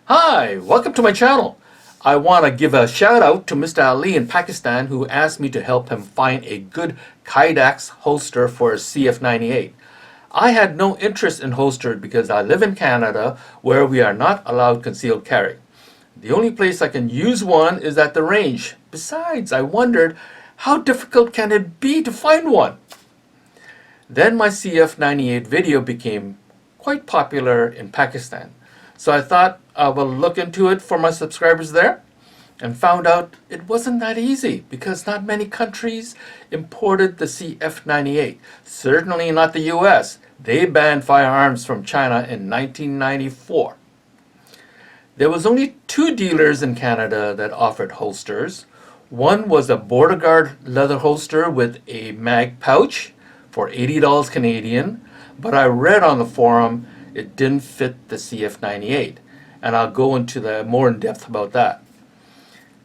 Hi, welcome to my channel. I want to give a shout out to Mr. Ali in Pakistan who asked me to help him find a good Kydex holster for a CF-98. I had no interest in holster because I live in Canada where we are not allowed concealed carry. The only place I can use one is at the range. Besides, I wondered how difficult can it be to find one? Then my CF-98 video became quite popular in Pakistan. So I thought I will look into it for my subscribers there and found out it wasn't that easy because not many countries imported the CF-98. Certainly not the US. They banned firearms from China in 1994. There was only 2 dealers in Canada that offered holsters. One was a border guard leather holster with a mag pouch for $80 Canadian, but I read on the forum it didn't fit the CF-98, and I'll go into more in depth about that.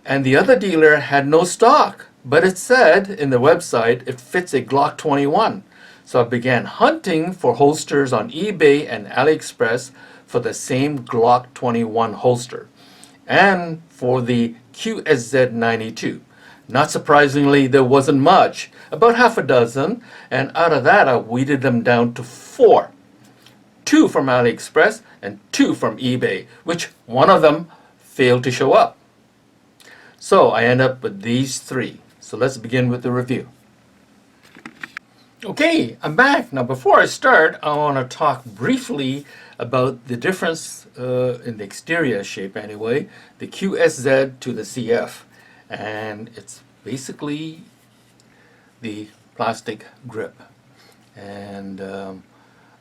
And the other dealer had no stock, but it said in the website it fits a Glock 21. So I began hunting for holsters on eBay and AliExpress for the same Glock 21 holster, and for the QSZ-92. Not surprisingly, there wasn't much, about half a dozen, and out of that I weeded them down to 4. 2 from AliExpress and 2 from eBay, which one of them failed to show up. So I end up with these 3. So let's begin with the review. Okay, I'm back. Now before I start, I want to talk briefly about the difference in the exterior shape anyway, the QSZ to the CF. And it's basically the plastic grip. And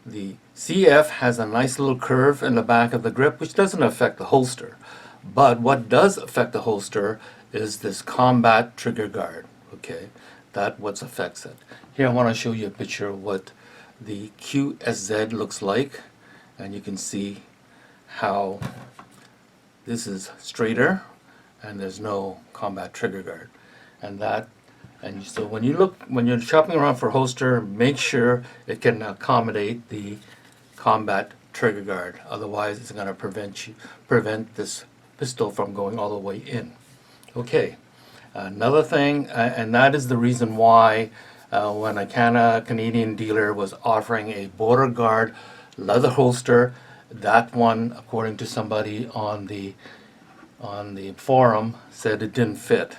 the CF has a nice little curve in the back of the grip, which doesn't affect the holster. But what does affect the holster is this combat trigger guard. Okay, that's what affects it. Here I want to show you a picture of what the QSZ looks like, and you can see how this is straighter and there's no combat trigger guard. And so when you're shopping around for a holster, make sure it can accommodate the combat trigger guard. Otherwise, it's going to prevent this pistol from going all the way in. Okay, another thing, and that is the reason why when a Canadian dealer was offering a border guard leather holster, that one, according to somebody on the forum, said it didn't fit,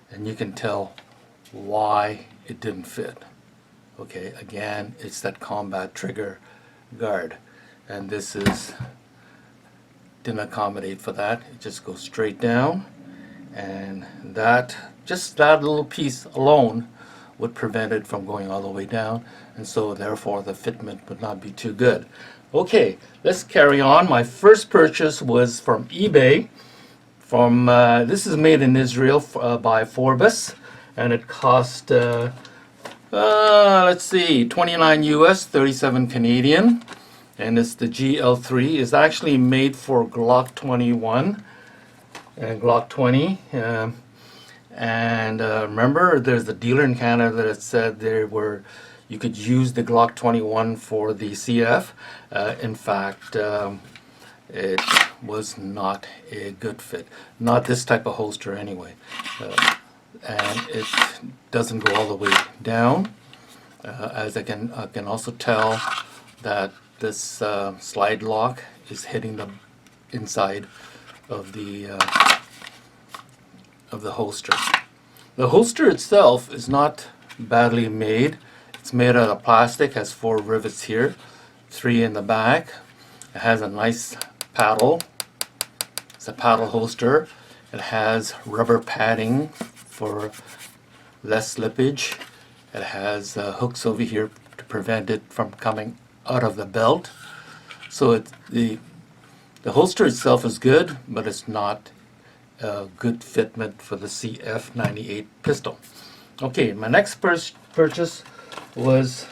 and you can tell why it didn't fit. Okay, again, it's that combat trigger guard, and this didn't accommodate for that. It just goes straight down, and just that little piece alone would prevent it from going all the way down, and so therefore the fitment would not be too good. Okay, let's carry on. My first purchase was from eBay. This is made in Israel by Fobus, and it cost let's see, 29 US, 37 Canadian, and it's the GL3. It's actually made for Glock 21 and Glock 20. Remember, there's the dealer in Canada that said you could use the Glock 21 for the CF. In fact, it was not a good fit. Not this type of holster anyway. And it doesn't go all the way down. As I can also tell that this slide lock is hitting the inside of the holster. The holster itself is not badly made. It's made out of plastic, has 4 rivets here, 3 in the back. It has a nice paddle. It's a paddle holster. It has rubber padding for less slippage. It has hooks over here to prevent it from coming out of the belt. So the holster itself is good, but it's not a good fitment for the CF-98 pistol. Okay, my next purchase was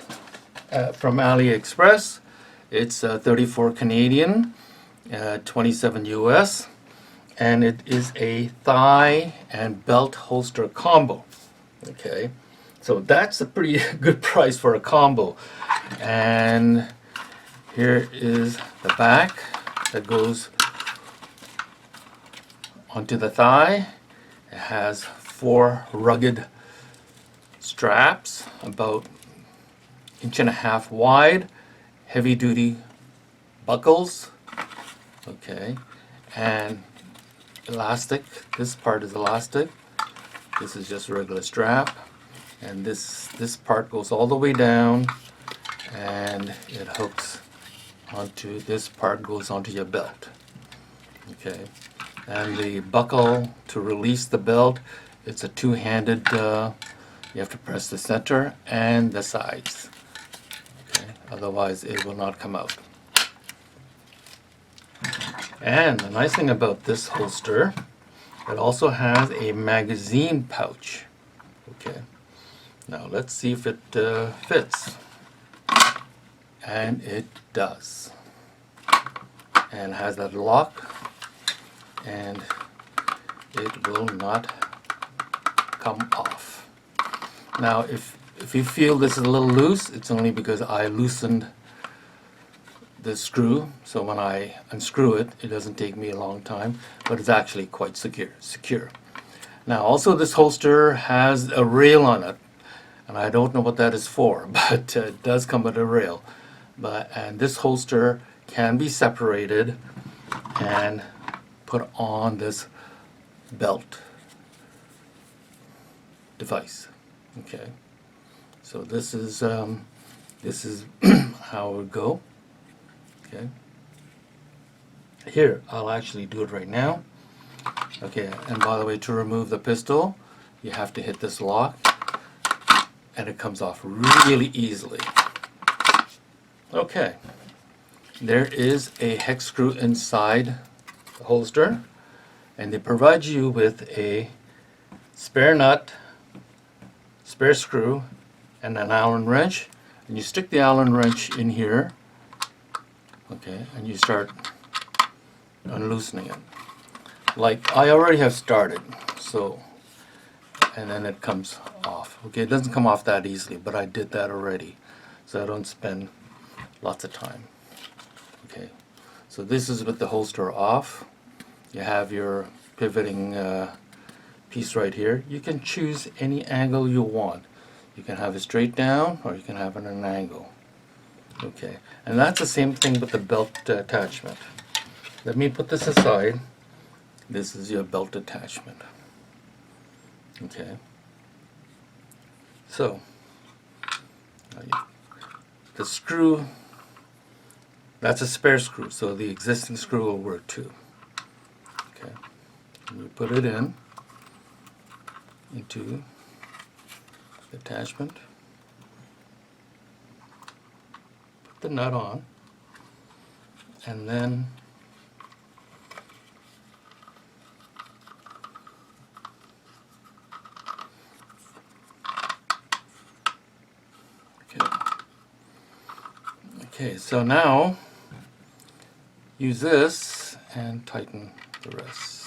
from AliExpress. It's 34 Canadian, 27 US, and it is a thigh and belt holster combo. Okay, so that's a pretty good price for a combo. And here is the back that goes onto the thigh. It has 4 rugged straps, about 1.5 inches wide, heavy duty buckles, okay, and elastic. This part is elastic. This is just a regular strap, and this part goes all the way down, and it hooks onto, this part goes onto your belt, okay. And the buckle, to release the belt, it's a two-handed, you have to press the center and the sides, okay, otherwise it will not come out. And the nice thing about this holster, it also has a magazine pouch. Okay, now let's see if it fits. And it does. And has that lock, and it will not come off. Now if you feel this is a little loose, it's only because I loosened the screw, so when I unscrew it, it doesn't take me a long time, but it's actually quite secure. Now also this holster has a rail on it, and I don't know what that is for, but it does come with a rail. And this holster can be separated and put on this belt device. Okay, so this is how it would go. Okay, here I'll actually do it right now. Okay, and by the way, to remove the pistol, you have to hit this lock, and it comes off really easily. Okay, there is a hex screw inside the holster, and they provide you with a spare nut, spare screw, and an Allen wrench. And you stick the Allen wrench in here, okay, and you start unloosening it. Like I already have started, so, and then it comes off. Okay, it doesn't come off that easily, but I did that already, so I don't spend lots of time. Okay, so this is with the holster off. You have your pivoting piece right here. You can choose any angle you want. You can have it straight down, or you can have it at an angle. Okay, and that's the same thing with the belt attachment. Let me put this aside. This is your belt attachment. Okay, so the screw, that's a spare screw, so the existing screw will work too. Okay, we put it into the attachment, put the nut on, and then okay, so now use this and tighten the rest.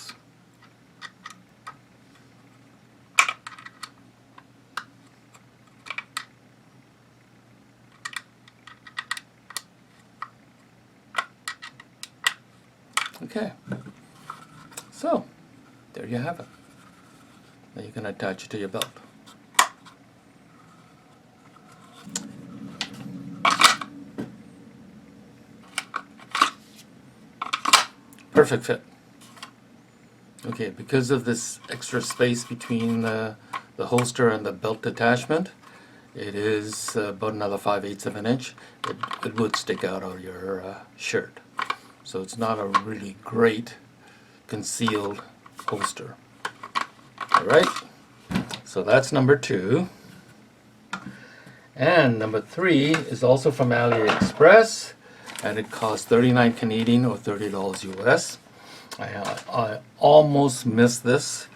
Okay, so there you have it. Now you can attach it to your belt. Perfect fit. Okay, because of this extra space between the holster and the belt attachment, it is about another 5/8 of an inch. It would stick out of your shirt. So it's not a really great concealed holster. Alright, so that's number 2. And number 3 is also from AliExpress, and it costs 39 Canadian or $30 US. I almost missed this.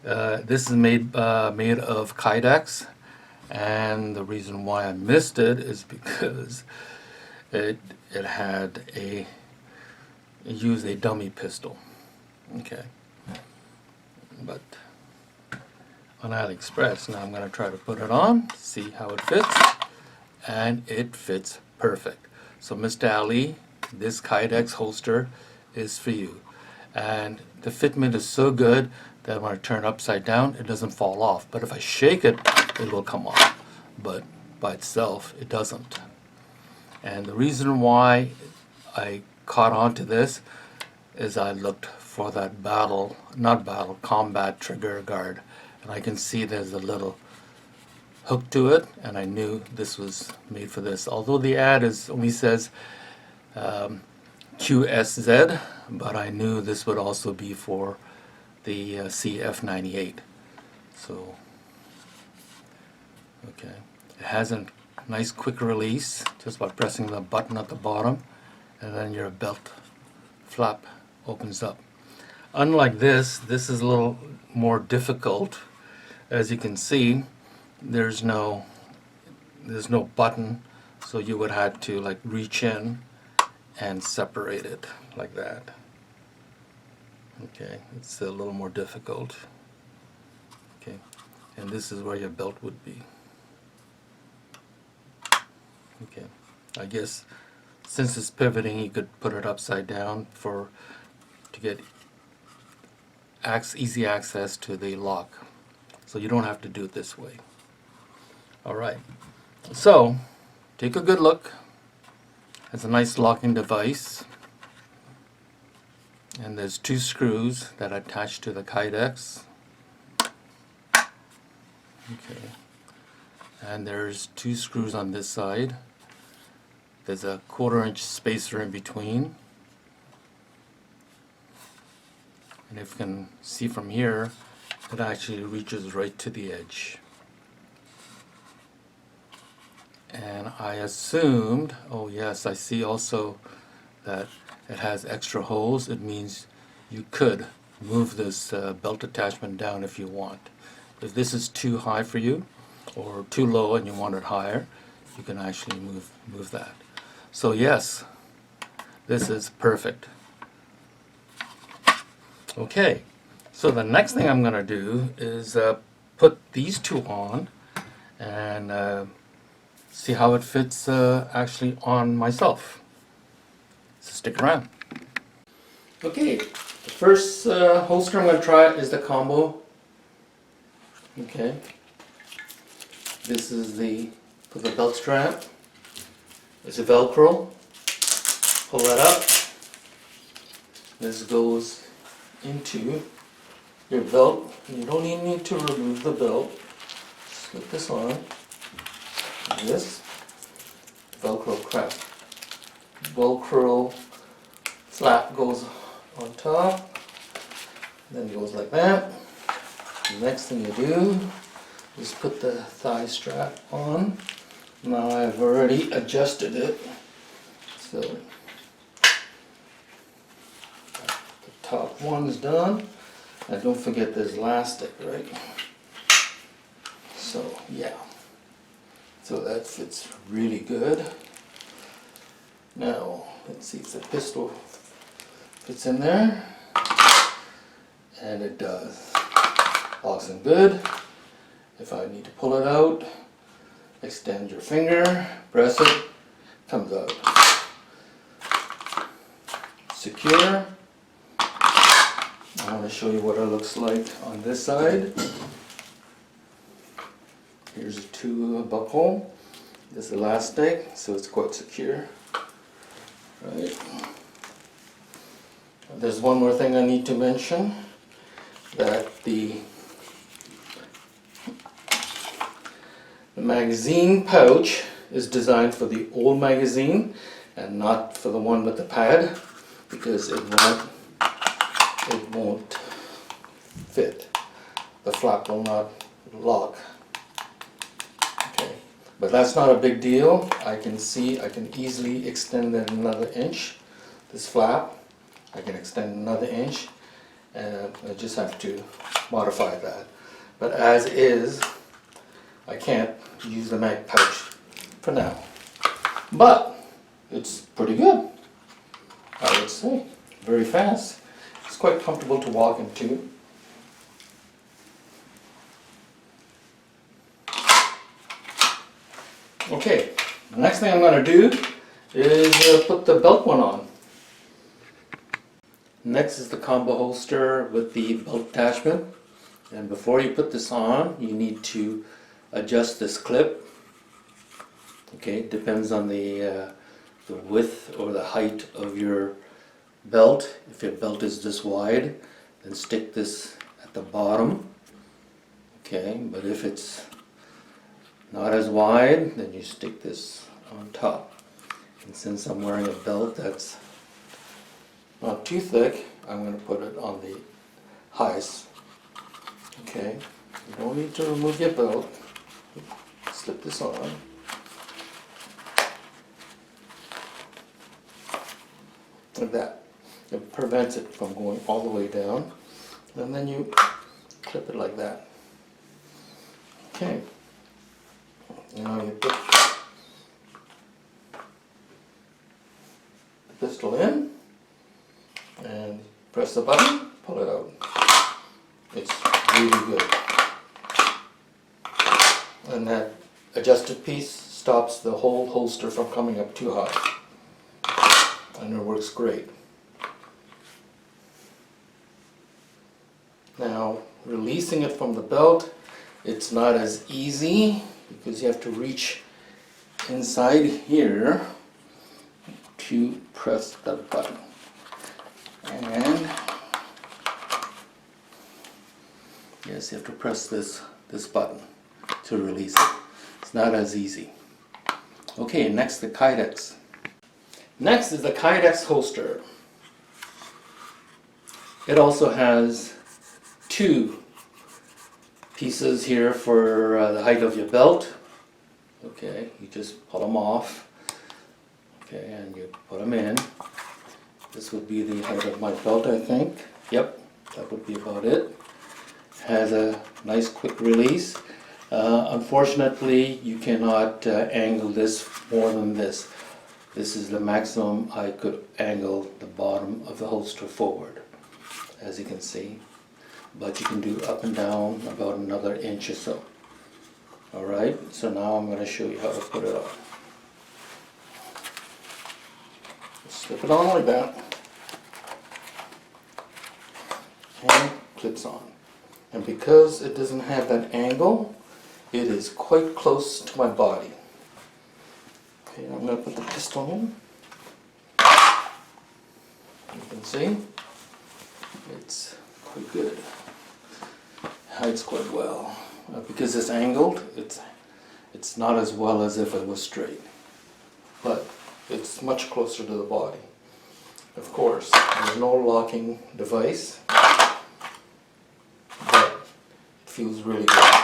This is made of Kydex, and the reason why I missed it is because it used a dummy pistol. Okay, but on AliExpress, now I'm going to try to put it on, see how it fits, and it fits perfect. So Mr. Ali, this Kydex holster is for you. and the fitment is so good that when I turn it upside down, it doesn't fall off. But if I shake it, it will come off. But by itself, it doesn't. And the reason why I caught on to this is I looked for that combat trigger guard. And I can see there's a little hook to it, and I knew this was made for this. Although the ad only says QSZ, but I knew this would also be for the CF98. So, okay. It has a nice quick release just by pressing the button at the bottom, and then your belt flap opens up. Unlike this is a little more difficult. As you can see, there's no button, so you would have to like reach in and separate it like that. Okay, it's a little more difficult. Okay, and this is where your belt would be. Okay, I guess since it's pivoting, you could put it upside down to get easy access to the lock. So you don't have to do it this way. Alright, so take a good look. It's a nice locking device. And there's 2 screws that attach to the Kydex. Okay. And there's 2 screws on this side. There's a 1/4-inch spacer in between. And if you can see from here, it actually reaches right to the edge. And I assumed, oh yes, I see also that it has extra holes. It means you could move this belt attachment down if you want. If this is too high for you, or too low and you want it higher, you can actually move that. So yes, this is perfect. Okay, so the next thing I'm going to do is put these 2 on and see how it fits actually on myself. So stick around. Okay, the first holster I'm going to try is the combo. Okay, this is for the belt strap. It's a Velcro. Pull that up. This goes into your belt. You don't even need to remove the belt. Slip this on. This Velcro flap goes on top. Then it goes like that. The next thing you do is put the thigh strap on. Now I've already adjusted it, so the top one's done. And don't forget there's elastic, right? So yeah, so that fits really good. Now let's see if the pistol fits in there, and it does. Awesome, good. If I need to pull it out, extend your finger, press it, comes out. Secure. I want to show you what it looks like on this side. Here's a 2 buckle. This elastic, so it's quite secure. Right. There's one more thing I need to mention, that the magazine pouch is designed for the old magazine and not for the one with the pad, because it won't fit. The flap will not lock. Okay, but that's not a big deal. I can easily extend it another inch. This flap, I can extend another inch, and I just have to modify that. But as is, I can't use the mag pouch for now. But it's pretty good, I would say. Very fast. It's quite comfortable to walk into. Okay, the next thing I'm going to do is put the belt one on. Next is the combo holster with the belt attachment. And before you put this on, you need to adjust this clip. Okay, it depends on the width or the height of your belt. If your belt is this wide, then stick this at the bottom. Okay, but if it's not as wide, then you stick this on top. And since I'm wearing a belt that's not too thick, I'm going to put it on the highest. Okay, you don't need to remove your belt. Slip this on. Like that. It prevents it from going all the way down. And then you clip it like that. Okay. Now you put the pistol in and press the button, pull it out. It's really good. And that adjusted piece stops the whole holster from coming up too high. And it works great. Now, releasing it from the belt, it's not as easy because you have to reach inside here to press the button. And yes, you have to press this button to release it. It's not as easy. Okay, next the Kydex. Next is the Kydex holster. It also has two pieces here for the height of your belt. Okay, you just pull them off. Okay, and you put them in. This would be the height of my belt, I think. Yep, that would be about it. Has a nice quick release. Unfortunately, you cannot angle this more than this. This is the maximum I could angle the bottom of the holster forward, as you can see. But you can do up and down about another inch or so. Alright, so now I'm going to show you how to put it on. Slip it on like that. And clips on. And because it doesn't have that angle, it is quite close to my body. Okay, I'm going to put the pistol in. You can see it's quite good. Hides quite well. Because it's angled, it's not as well as if it was straight. But it's much closer to the body. Of course, there's no locking device, but it feels really good.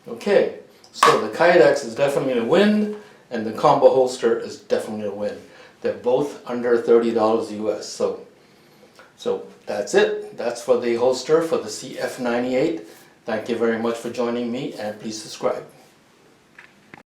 Okay, so the Kydex is definitely a win, and the combo holster is definitely a win. They're both under $30 US. So that's it. That's for the holster for the CF98. Thank you very much for joining me, and please subscribe.